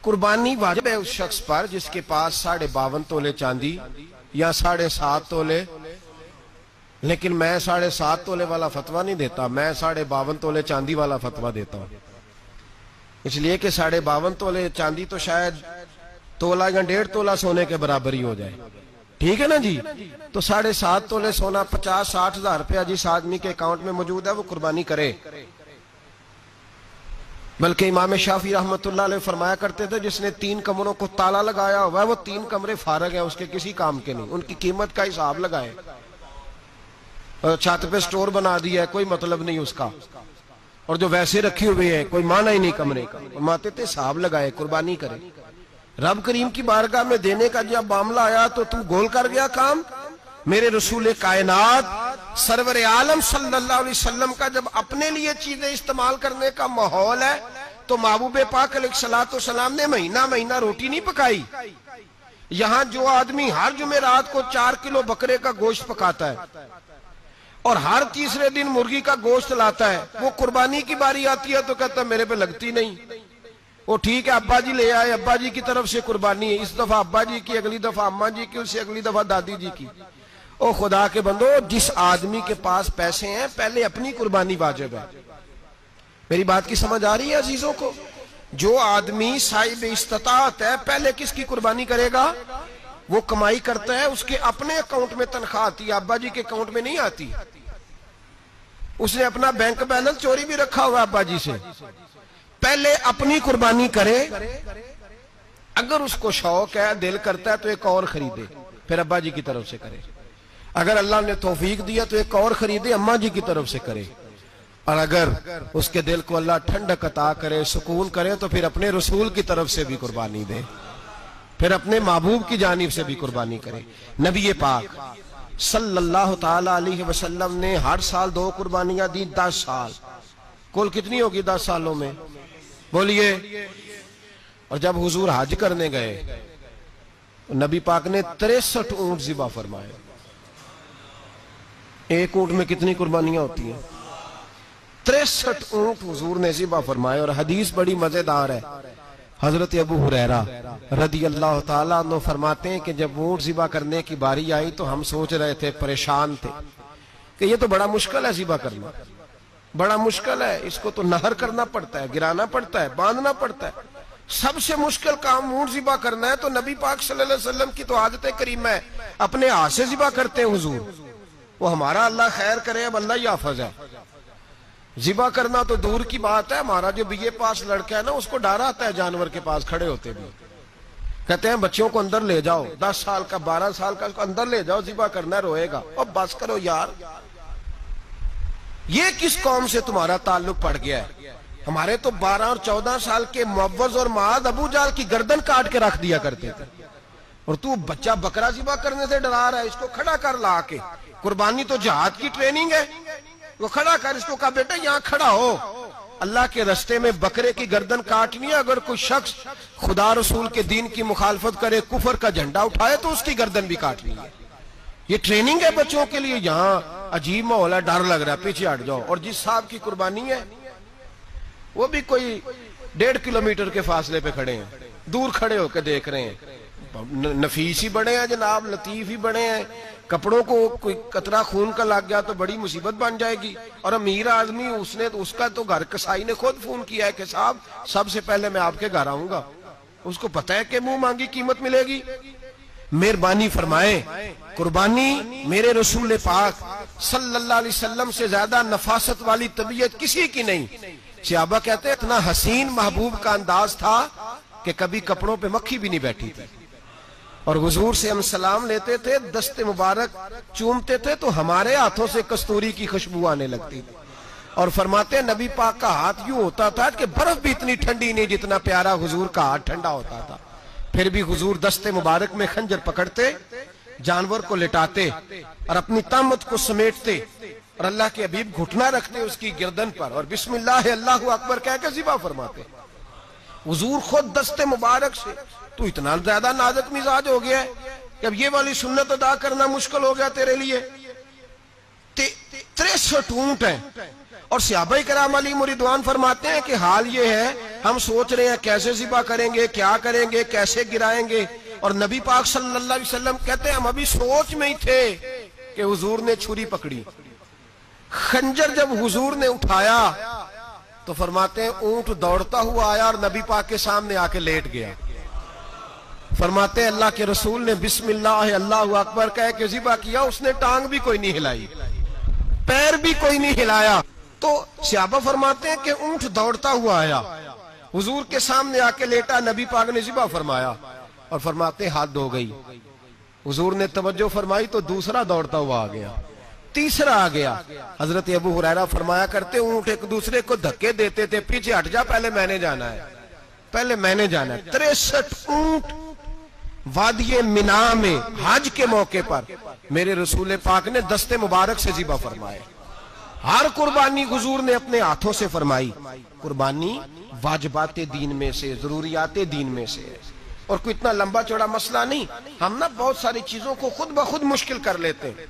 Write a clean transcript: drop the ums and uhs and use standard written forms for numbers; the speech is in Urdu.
قربانی واجب ہے اس شخص پر جس کے پاس 52.5 تولے چاندی یا 7.5 تولے، لیکن میں 7.5 تولے والا فتویٰ نہیں دیتا، میں 52.5 تولے چاندی والا فتویٰ دیتا ہوں، اس لیے کہ 52.5 تولے چاندی تو شاید تولہ یا 1.5 تولہ سونے کے برابر ہی ہو جائے، ٹھیک ہے نا جی؟ تو 7.5 تولے سونا 50-60 ہزار روپیہ جس آدمی کے اکاؤنٹ میں موجود ہے وہ قربانی کرے۔ بلکہ امام شافعی رحمۃ اللہ علیہ فرمایا کرتے تھے جس نے 3 کمروں کو تالا لگایا ہوا ہے وہ 3 کمرے فارغ ہیں، اس کے کسی کام کے نہیں، ان کی قیمت کا حساب لگائے، چھت پہ سٹور بنا دیا ہے کوئی مطلب نہیں اس کا، اور جو ویسے رکھی ہوئے ہیں کوئی معنی ہی نہیں کمرے کا، فرماتے تھے حساب لگائے قربانی کرے۔ رب کریم کی بارگاہ میں دینے کا جب معاملہ آیا تو تو گول کر گیا کام۔ میرے رسول کائنات سرور عالم صلی اللہ علیہ وسلم کا جب اپنے لیے چیزیں استعمال کرنے کا ماحول ہے تو محبوب پاک علیہ السلام نے مہینہ روٹی نہیں پکائی۔ یہاں جو آدمی ہر جمعرات کو 4 کلو بکرے کا گوشت پکاتا ہے اور ہر تیسرے دن مرغی کا گوشت لاتا ہے، وہ قربانی کی باری آتی ہے تو کہتا ہے میرے پہ لگتی نہیں، وہ ٹھیک ہے ابا جی لے آئے، ابا جی کی طرف سے قربانی ہے، اس دفعہ ابا جی کی، اگلی دفعہ اماں جی کی، اس سے اگلی دفعہ دادی جی کی۔ او خدا کے بندو، جس آدمی کے پاس پیسے ہیں پہلے اپنی قربانی واجب ہے۔ میری بات کی سمجھ آ رہی ہے عزیزوں کو؟ جو آدمی صاحب استطاعت ہے پہلے کس کی قربانی کرے گا؟ وہ کمائی کرتا ہے، اس کے اپنے اکاؤنٹ میں تنخواہ آتی ہے، ابا جی کے اکاؤنٹ میں نہیں آتی۔ اس نے اپنا بینک بیلنس چوری بھی رکھا ہوا ابا جی سے۔ پہلے اپنی قربانی کرے، اگر اس کو شوق ہے، دل کرتا ہے تو ایک اور خریدے، پھر ابا جی کی طرف سے کرے۔ اگر اللہ نے توفیق دیا تو ایک اور خریدے، اماں جی کی طرف سے کرے، اور اگر اس کے دل کو اللہ ٹھنڈک عطا کرے، سکون کرے، تو پھر اپنے رسول کی طرف سے بھی قربانی دے، پھر اپنے محبوب کی جانب سے بھی قربانی کرے۔ نبی پاک صلی اللہ تعالی علیہ وسلم نے ہر سال 2 قربانیاں دی، 10 سال، کل کتنی ہوگی 10 سالوں میں؟ بولیے۔ اور جب حضور حج کرنے گئے نبی پاک نے 63 اونٹ ذبح فرمائے۔ ایک اونٹ میں کتنی قربانیاں ہوتی ہیں؟ 63 اونٹ حضور نے ذبح فرمائے۔ اور حدیث بڑی مزیدار ہے، حضرت ابو ہریرہ رضی اللہ تعالیٰ عنہ فرماتے ہیں کہ جب اونٹ ذبح کرنے کی باری آئی تو ہم سوچ رہے تھے، پریشان تھے کہ یہ تو بڑا مشکل ہے ذبح کرنا، بڑا مشکل ہے، اس کو تو نہر کرنا پڑتا ہے، گرانا پڑتا ہے، باندھنا پڑتا ہے، سب سے مشکل کام اونٹ ذبح کرنا ہے۔ تو نبی پاک صلی اللہ علیہ وسلم کی تو عادت کریمہ ہے، اپنے ہاتھ سے ذبح کرتے ہیں حضور۔ وہ ہمارا اللہ خیر کرے، اب اللہ ہی حافظ ہے، ذبح کرنا تو دور کی بات ہے۔ ہمارا جو بی اے پاس لڑکا ہے نا، اس کو ڈر آتا ہے جانور کے پاس کھڑے ہوتے بھی، کہتے ہیں بچوں کو اندر لے جاؤ، 10 سال کا 12 سال کا، اس کو اندر لے جاؤ، ذبح کرنا ہے، روئے گا۔ اب بس کرو یار، یہ کس قوم سے تمہارا تعلق پڑ گیا ہے؟ ہمارے تو 12 اور 14 سال کے معوذ اور معاذ ابو جہل کی گردن کاٹ کے رکھ دیا کرتے تھے، اور تو بچہ بکرا ذبح کرنے سے ڈرا رہا ہے، اس کو کھڑا کر لا کے۔ قربانی تو جہاد کی ٹریننگ ہے، وہ کھڑا کر، اس کو کہا بیٹا یہاں کھڑا ہو، اللہ کے رستے میں بکرے کی گردن کاٹنی ہے۔ اگر کوئی شخص خدا رسول کے دین کی مخالفت کرے، کفر کا جھنڈا اٹھائے، تو اس کی گردن بھی کاٹنی ہے۔ یہ ٹریننگ ہے بچوں کے لیے۔ یہاں عجیب ماحول ہے، ڈر لگ رہا ہے، پیچھے ہٹ جاؤ۔ اور جس صاحب کی قربانی ہے وہ بھی کوئی 1.5 کلومیٹر کے فاصلے پہ کھڑے ہیں، دور کھڑے ہو کے دیکھ رہے ہیں، نفیس ہی بڑے ہیں جناب، لطیف ہی بڑے ہیں، کپڑوں کو کوئی قطرہ خون کا لگ گیا تو بڑی مصیبت بن جائے گی۔ اور امیر آدمی، اس کا تو گھر کسائی نے خود فون کیا ہے کہ صاحب سب سے پہلے میں آپ کے گھر آؤں گا، اس کو پتہ ہے کہ منہ مانگی قیمت ملے گی۔ مہربانی فرمائے، قربانی میرے رسول پاک صلی اللہ علیہ وسلم سے زیادہ نفاست والی طبیعت کسی کی نہیں۔ صحابہ کہتے ہیں اتنا حسین محبوب کا انداز تھا کہ کبھی کپڑوں پہ مکھی بھی نہیں بیٹھی تھی، اور حضور سے ہم سلام لیتے تھے، دست مبارک چومتے تھے تو ہمارے ہاتھوں سے کستوری کی خوشبو آنے لگتی تھی۔ اور فرماتے ہیں نبی پاک کا ہاتھ یوں ہوتا تھا کہ برف بھی اتنی ٹھنڈی نہیں جتنا پیارا حضور کا ہاتھ ٹھنڈا ہوتا تھا، پھر بھی حضور دست مبارک میں خنجر پکڑتے، جانور کو لٹاتے اور اپنی طامت کو سمیٹتے، اور اللہ کے حبیب گھٹنا رکھتے اس کی گردن پر، اور بسم اللہ اللہ اکبر کہہ کے ذبح فرماتے۔ حضور خود دست مبارک سے۔ تو اتنا زیادہ نازک مزاج ہو گیا ہے کہ اب یہ والی سنت ادا کرنا مشکل ہو گیا تیرے لیے۔ 63 اونٹ ہیں، اور صحابہ کرام علیہم رضوان فرماتے ہیں کہ حال یہ ہے ہم سوچ رہے ہیں کیسے ذبح کریں گے، کیا کریں گے، کیسے گرائیں گے، اور نبی پاک صلی اللہ علیہ وسلم کہتے ہیں ہم ابھی سوچ میں ہی تھے کہ حضور نے چھری پکڑی، خنجر جب حضور نے اٹھایا تو فرماتے ہیں اونٹ دوڑتا ہوا آیا اور نبی پاک کے سامنے آ کے لیٹ گیا۔ فرماتے ہیں اللہ کے رسول نے بسم اللہ اللہ اکبر کہہ کے ذبح کیا، اس نے ٹانگ بھی کوئی نہیں ہلائی، پیر بھی کوئی نہیں ہلایا۔ تو صحابہ فرماتے ہیں کہ اونٹ دوڑتا ہوا آیا، حضور کے سامنے آ کے لیٹا، نبی پاک نے ذبح فرمایا اور فرماتے ہیں حد ہو گئی۔ حضور نے توجہ فرمائی تو دوسرا دوڑتا ہوا آ گیا، تیسرا آ گیا۔ حضرت ابو ہریرہ فرمایا کرتے اونٹ ایک دوسرے کو دھکے دیتے تھے، پیچھے ہٹ جا، پہلے میں نے جانا ہے، پہلے میں نے جانا ہے۔ 63 اونٹ وادی مینا میں حج کے موقع پر میرے رسول پاک نے دست مبارک سے ذبح فرمائے۔ ہر قربانی حضور نے اپنے ہاتھوں سے فرمائی۔ قربانی واجبات دین میں سے، ضروریات دین میں سے، اور کوئی اتنا لمبا چوڑا مسئلہ نہیں۔ ہم نا بہت ساری چیزوں کو خود بخود مشکل کر لیتے ہیں۔